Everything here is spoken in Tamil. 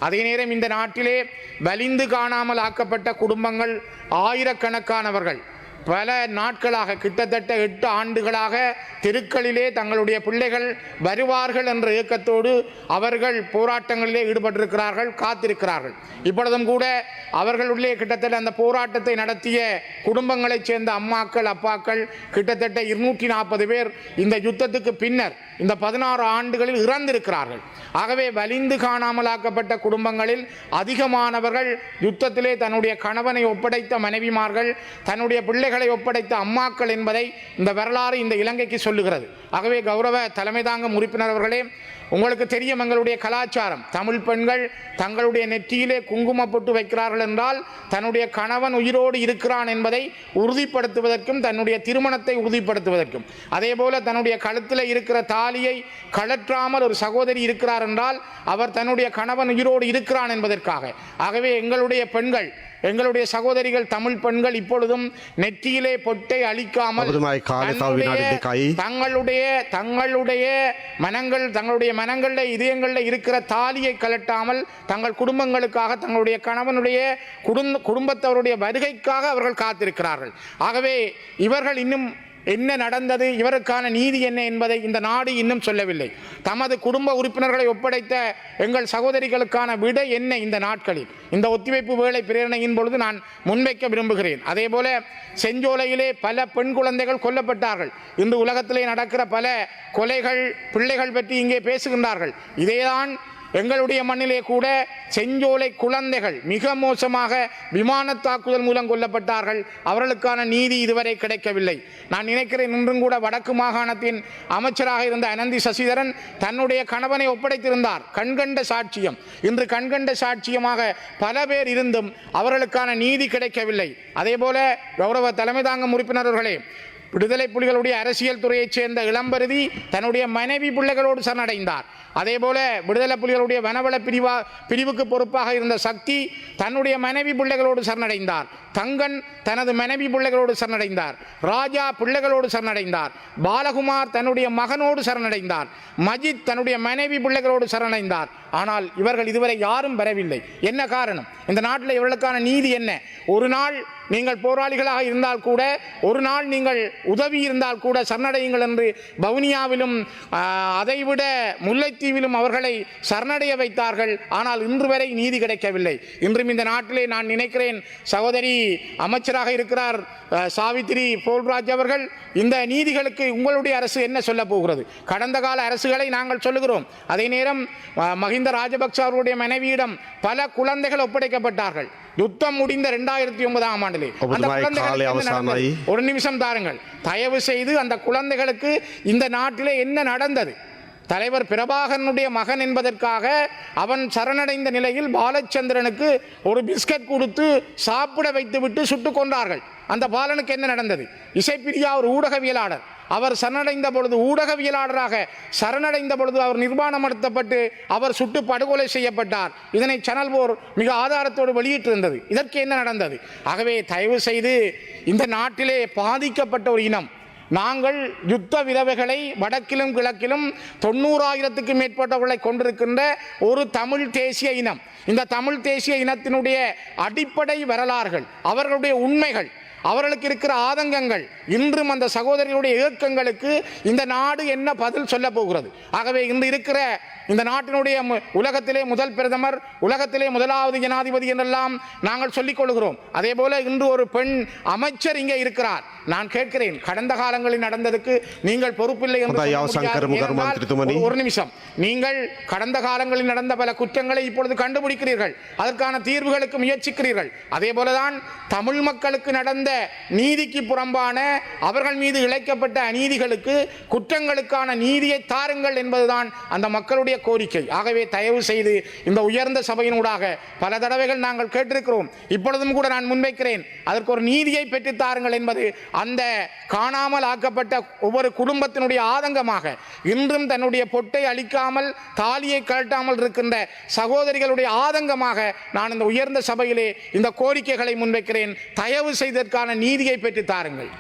அதே நேரம் இந்த நாட்டிலே வலிந்து காணாமல் ஆக்கப்பட்ட குடும்பங்கள் ஆயிரக்கணக்கானவர்கள் பல நாட்களாக கிட்டத்தட்ட 8 ஆண்டுகளாக தெருக்களிலே தங்களுடைய பிள்ளைகள் வருவார்கள் என்ற இயக்கத்தோடு அவர்கள் போராட்டங்களிலே ஈடுபட்டிருக்கிறார்கள், காத்திருக்கிறார்கள். இப்பொழுதும் கூட அவர்களுடைய கிட்டத்தட்ட அந்த போராட்டத்தை நடத்திய குடும்பங்களைச் சேர்ந்த அம்மாக்கள், அப்பாக்கள் கிட்டத்தட்ட 240 பேர் இந்த யுத்தத்துக்கு பின்னர் இந்த 16 ஆண்டுகளில் இறந்திருக்கிறார்கள். ஆகவே வலிந்து காணாமலாக்கப்பட்ட குடும்பங்களில் அதிகமானவர்கள் யுத்தத்திலே தன்னுடைய கணவனை ஒப்படைத்த மனைவிமார்கள், தன்னுடைய பிள்ளைகளை ஒப்படைத்த அம்மாக்கள் என்பதை இந்த வரலாறு இந்த இலங்கைக்கு சொல்லுகிறது. ஆகவே கௌரவ தலைமை தாங்கும் உறுப்பினர் அவர்களே, உங்களுக்கு தெரியும் எங்களுடைய கலாச்சாரம், தமிழ் பெண்கள் தங்களுடைய நெற்றியிலே குங்குமம் போட்டு வைக்கிறார்கள் என்றால் தன்னுடைய கணவன் உயிரோடு இருக்கிறான் என்பதை உறுதிப்படுத்துவதற்கும் தன்னுடைய திருமணத்தை உறுதிப்படுத்துவதற்கும், அதே போல தன்னுடைய கழுத்தில் இருக்கிற தாலியை கழற்றாமல் ஒரு சகோதரி இருக்கிறார் என்றால் அவர் தன்னுடைய கணவன் உயிரோடு இருக்கிறான் என்பதற்காக. ஆகவே எங்களுடைய பெண்கள், எங்களுடைய சகோதரிகள், தமிழ் பெண்கள் இப்பொழுதும் நெற்றியிலே பொட்டை அழிக்காமல் தங்களுடைய மனங்களில் இதயங்களில் இருக்கிற தாலியை கலட்டாமல் தங்கள் குடும்பங்களுக்காக, தங்களுடைய கணவனுடைய குடும்பத்தவருடைய வருகைக்காக அவர்கள் காத்திருக்கிறார்கள். ஆகவே இவர்கள் இன்னும் என்ன நடந்தது, இவருக்கான நீதி என்ன என்பதை இந்த நாடு இன்னும் சொல்லவில்லை. தமது குடும்ப உறுப்பினர்களை ஒப்படைத்த எங்கள் சகோதரிகளுக்கான விடை என்ன இந்த நாட்களில் இந்த ஒத்திவைப்பு வேளை பிரேரணையின் பொழுது நான் முன்வைக்க விரும்புகிறேன். அதே போல செஞ்சோலையிலே பல பெண் குழந்தைகள் கொல்லப்பட்டார்கள். இன்று உலகத்திலே நடக்கிற பல கொலைகள், பிள்ளைகள் பற்றி இங்கே பேசுகின்றார்கள். இதேதான் எங்களுடைய மண்ணிலே கூட செஞ்சோலை குழந்தைகள் மிக மோசமாக விமான தாக்குதல் மூலம் கொல்லப்பட்டார்கள். அவர்களுக்கான நீதி இதுவரை கிடைக்கவில்லை. நான் நினைக்கிறேன் இன்றும் கூட வடக்கு மாகாணத்தின் அமைச்சராக இருந்த அனந்தி சசிதரன் தன்னுடைய கணவனை ஒப்படைத்திருந்தார். கண்கண்ட சாட்சியம். இன்று கண்கண்ட சாட்சியமாக பல பேர் இருந்தும் அவர்களுக்கான நீதி கிடைக்கவில்லை. அதே போல கௌரவ தலைமை தாங்கும் உறுப்பினர்களே, விடுதலை புலிகளுடைய அரசியல் துறையைச் சேர்ந்த இளம்பருதி தன்னுடைய மனைவி பிள்ளைகளோடு சரணடைந்தார். அதே போல விடுதலை புலிகளுடைய வனவள பிரிவுக்கு பொறுப்பாக இருந்த சக்தி தன்னுடைய மனைவி பிள்ளைகளோடு சரணடைந்தார். தங்கன் தனது மனைவி பிள்ளைகளோடு சரணடைந்தார். ராஜா பிள்ளைகளோடு சரணடைந்தார். பாலகுமார் தன்னுடைய மகனோடு சரணடைந்தார். மஜித் தன்னுடைய மனைவி பிள்ளைகளோடு சரணடைந்தார். ஆனால் இவர்கள் இதுவரை யாரும் வரவில்லை. என்ன காரணம்? இந்த நாட்டில் இவர்களுக்கான நீதி என்ன? ஒரு நாள் நீங்கள் போராளிகளாக இருந்தால் கூட, ஒரு நாள் நீங்கள் உதவி இருந்தால் கூட சரணடையுங்கள் என்று வவுனியாவிலும் அதைவிட முல்லைத்தீவிலும் அவர்களை சரணடைய வைத்தார்கள். ஆனால் இன்று வரை நீதி கிடைக்கவில்லை. இன்றும் இந்த நாட்டிலே நான் நினைக்கிறேன் சகோதரி அமைச்சராக இருக்கிறார் சாவித்திரி போல்ராஜ் அவர்கள், இந்த நீதிகளுக்கு உங்களுடைய அரசு என்ன சொல்ல போகிறது? கடந்த கால அரசுகளை நாங்கள் சொல்லுகிறோம். அதே நேரம் மஹிந்த ராஜபக்ச அவருடைய மனைவியிடம் பல குழந்தைகள் ஒப்படைக்கப்பட்டார்கள். யுத்தம் முடிந்த 2009ஆம் ஆண்டிலே அந்த குழந்தைகள், ஒரு நிமிஷம் தாருங்கள் தயவு செய்து, அந்த குழந்தைகளுக்கு இந்த நாட்டிலே என்ன நடந்தது? தலைவர் பிரபாகரனுடைய மகன் என்பதற்காக அவன் சரணடைந்த நிலையில் பாலச்சந்திரனுக்கு ஒரு பிஸ்கட் கொடுத்து சாப்பிட வைத்துவிட்டு சுட்டுக் கொண்டார்கள். அந்த பாலனுக்கு என்ன நடந்தது? இசைப்பிரியா ஒரு ஊடகவியலாளர், அவர் சரணடைந்த பொழுது, ஊடகவியலாளராக சரணடைந்த பொழுது அவர் நிர்வாணப்படுத்தப்பட்டு அவர் சுட்டு படுகொலை செய்யப்பட்டார். இதனை சேனல் போர் மிக ஆதாரத்தோடு வெளியிட்டிருந்தது. இதற்கு என்ன நடந்தது? ஆகவே தயவு செய்து, இந்த நாட்டிலே பாதிக்கப்பட்ட ஒரு இனம் நாங்கள், யுத்த விதவைகளை வடக்கிலும் கிழக்கிலும் 90,000க்கும் மேற்பட்டவர்களை கொண்டிருக்கின்ற ஒரு தமிழ் தேசிய இனம். இந்த தமிழ் தேசிய இனத்தினுடைய அடிப்படை வரலாறுகள், அவர்களுடைய உண்மைகள், அவர்களுக்கு இருக்கிற ஆதங்கங்கள், இன்றும் அந்த சகோதரிகளுடைய இயக்கங்களுக்கு இந்த நாடு என்ன பதில் சொல்ல போகிறது? ஆகவே இன்று இருக்கிற இந்த நாட்டினுடைய உலகத்திலே முதல் பிரதமர், உலகத்திலே முதலாவது ஜனாதிபதி என்றெல்லாம் நாங்கள் சொல்லிக் கொள்கிறோம். அதே போல இன்று ஒரு பெண் அமைச்சர் இங்கே இருக்கிறார். நான் கேட்கிறேன், கடந்த காலங்களில் நடந்ததுக்கு நீங்கள் பொறுப்பில்லை என்று ஒரு நிமிஷம், நீங்கள் கடந்த காலங்களில் நடந்த பல குற்றங்களை இப்பொழுது கண்டுபிடிக்கிறீர்கள், அதற்கான தீர்வுகளுக்கு முயற்சிக்கிறீர்கள். அதே போலதான் தமிழ் மக்களுக்கு நடந்த நீதிக்கு புறம்பான, அவர்கள் மீது இழைக்கப்பட்ட அநீதிகளுக்கு, குற்றங்களுக்கான நீதியை தாருங்கள் என்பதுதான் அந்த மக்களுடைய கோரிக்கை. ஆகவே தயவு செய்து இந்த உயர்ந்த சபையினூடாக பல தடவைகள் நாங்கள் கேட்டிருக்கிறோம். இப்பொழுதும் கூட நான் முன்வைக்கிறேன், அதற்கு ஒரு நீதியை பெற்றுத் தாருங்கள் என்பது அந்த காணாமல் ஆக்கப்பட்ட ஒவ்வொரு குடும்பத்தினுடைய ஆதங்கமாக, இன்றும் தன்னுடைய பொட்டை அளிக்காமல் தாலியை கழட்டாமல் இருக்கின்ற சகோதரிகளுடைய ஆதங்கமாக நான் இந்த உயர்ந்த சபையிலே இந்த கோரிக்கைகளை முன்வைக்கிறேன். தயவு செய்ததற்கான நீதியை பெற்றுத் தாருங்கள்.